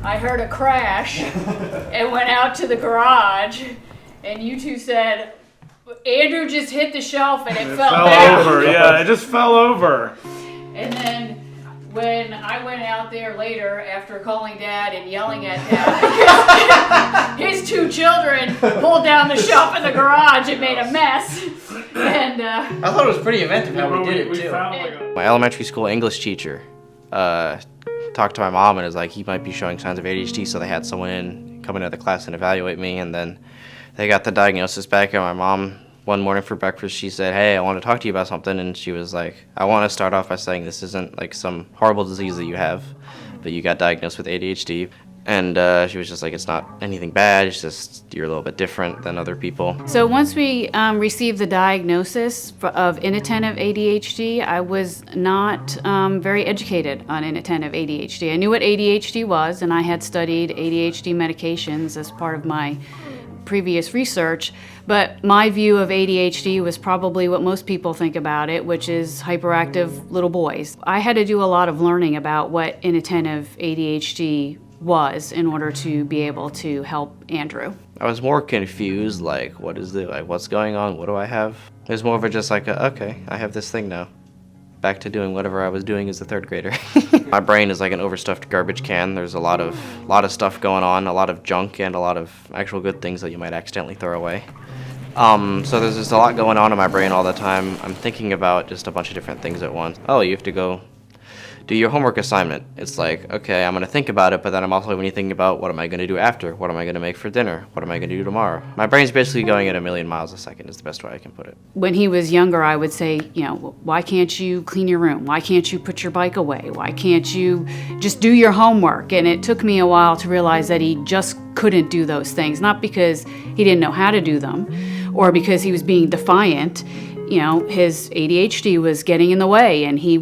I heard a crash and went out to the garage, and you two said, Andrew just hit the shelf and it fell down. Over. Yeah, it just fell over. And then when I went out there later after calling Dad and yelling at Dad because his two children pulled down the shelf in the garage and made a mess. And I thought it was pretty inventive how we did it too. My elementary school English teacher talked to my mom and was like, he might be showing signs of ADHD, so they had someone come into the class and evaluate me, and then they got the diagnosis back, and my mom, one morning for breakfast, she said, hey, I want to talk to you about something, and she was like, I want to start off by saying this isn't like some horrible disease that you have, but you got diagnosed with ADHD. And she was just like, it's not anything bad, it's just you're a little bit different than other people. So once we received the diagnosis of inattentive ADHD, I was not very educated on inattentive ADHD. I knew what ADHD was, and I had studied ADHD medications as part of my previous research, but my view of ADHD was probably what most people think about it, which is hyperactive little boys. I had to do a lot of learning about what inattentive ADHD was in order to be able to help Andrew. I was more confused, like, what is it, like, what's going on, what do I have? It was more of a just like, okay, I have this thing now. Back to doing whatever I was doing as a third grader. My brain is like an overstuffed garbage can. There's a lot of stuff going on, a lot of junk, and a lot of actual good things that you might accidentally throw away. So there's just a lot going on in my brain all the time. I'm thinking about just a bunch of different things at once. Oh, you have to go do your homework assignment. It's like, okay, I'm going to think about it, but then I'm also going to think about what am I going to do after? What am I going to make for dinner? What am I going to do tomorrow? My brain's basically going at 1,000,000 miles a second is the best way I can put it. When he was younger, I would say, you know, why can't you clean your room? Why can't you put your bike away? Why can't you just do your homework? And it took me a while to realize that he just couldn't do those things, not because he didn't know how to do them or because he was being defiant. You know, his ADHD was getting in the way, and he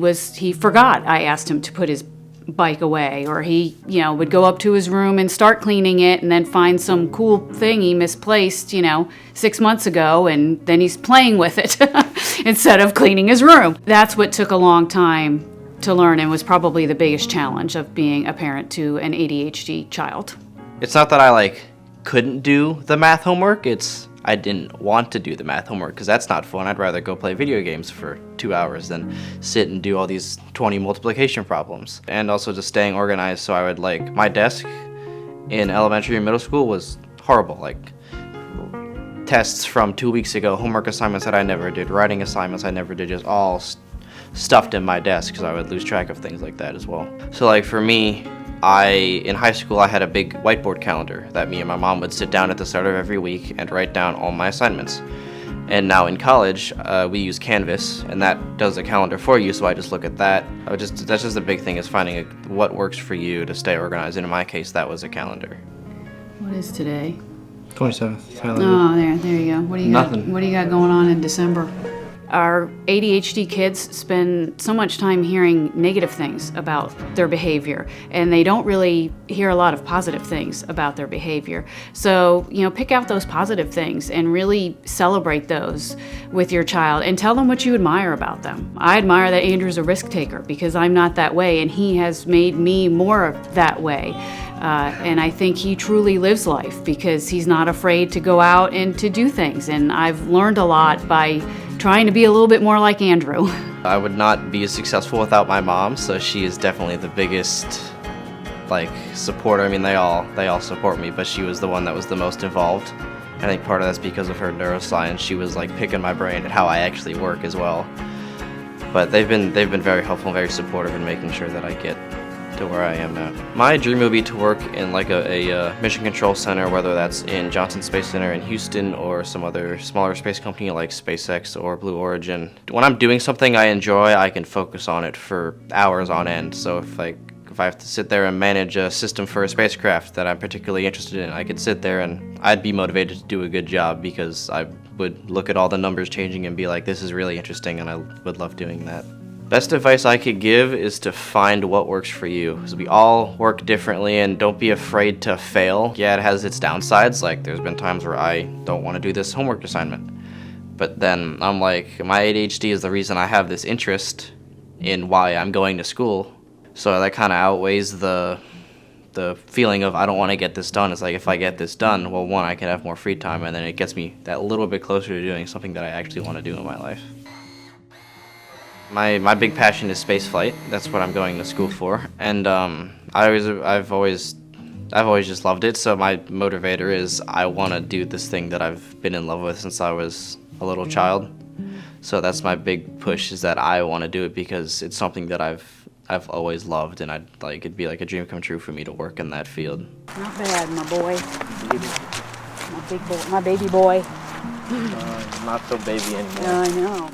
forgot. I asked him to put his bike away, or he, you know, would go up to his room and start cleaning it and then find some cool thing he misplaced, you know, 6 months ago, and then he's playing with it instead of cleaning his room. That's what took a long time to learn and was probably the biggest challenge of being a parent to an ADHD child. It's not that I, like, couldn't do the math homework, I didn't want to do the math homework because that's not fun. I'd rather go play video games for 2 hours than sit and do all these 20 multiplication problems. And also just staying organized, so I would, like, my desk in elementary and middle school was horrible. Like, tests from 2 weeks ago, homework assignments that I never did, writing assignments I never did, just all stuffed in my desk because I would lose track of things like that as well. So, like, for me, in high school, I had a big whiteboard calendar that me and my mom would sit down at the start of every week and write down all my assignments. And now in college, we use Canvas, and that does a calendar for you, so I just look at that. That's just the big thing, is finding what works for you to stay organized. And in my case, that was a calendar. What is today? 27th. Oh, there you go. What do you got going on in December? Our ADHD kids spend so much time hearing negative things about their behavior, and they don't really hear a lot of positive things about their behavior. So, you know, pick out those positive things and really celebrate those with your child and tell them what you admire about them. I admire that Andrew's a risk taker because I'm not that way, and he has made me more that way. And I think he truly lives life because he's not afraid to go out and to do things. And I've learned a lot by trying to be a little bit more like Andrew. I would not be as successful without my mom, so she is definitely the biggest, like, supporter. I mean, they all support me, but she was the one that was the most involved. I think part of that's because of her neuroscience. She was, like, picking my brain at how I actually work as well. But they've been very helpful and very supportive in making sure that I get to where I am now. My dream would be to work in like a mission control center, whether that's in Johnson Space Center in Houston or some other smaller space company like SpaceX or Blue Origin. When I'm doing something I enjoy, I can focus on it for hours on end. So if I have to sit there and manage a system for a spacecraft that I'm particularly interested in, I could sit there and I'd be motivated to do a good job because I would look at all the numbers changing and be like, this is really interesting, and I would love doing that. Best advice I could give is to find what works for you, because we all work differently, and don't be afraid to fail. Yeah, it has its downsides, like there's been times where I don't want to do this homework assignment. But then I'm like, my ADHD is the reason I have this interest in why I'm going to school. So that kind of outweighs the the feeling of I don't want to get this done. It's like if I get this done, well, one, I can have more free time, and then it gets me that little bit closer to doing something that I actually want to do in my life. My big passion is space flight. That's what I'm going to school for, and I've always just loved it. So my motivator is I want to do this thing that I've been in love with since I was a little child. So that's my big push, is that I want to do it because it's something that I've always loved, and it'd be like a dream come true for me to work in that field. Not bad, my boy. My big boy, my baby boy. Not so baby anymore. Yeah, I know.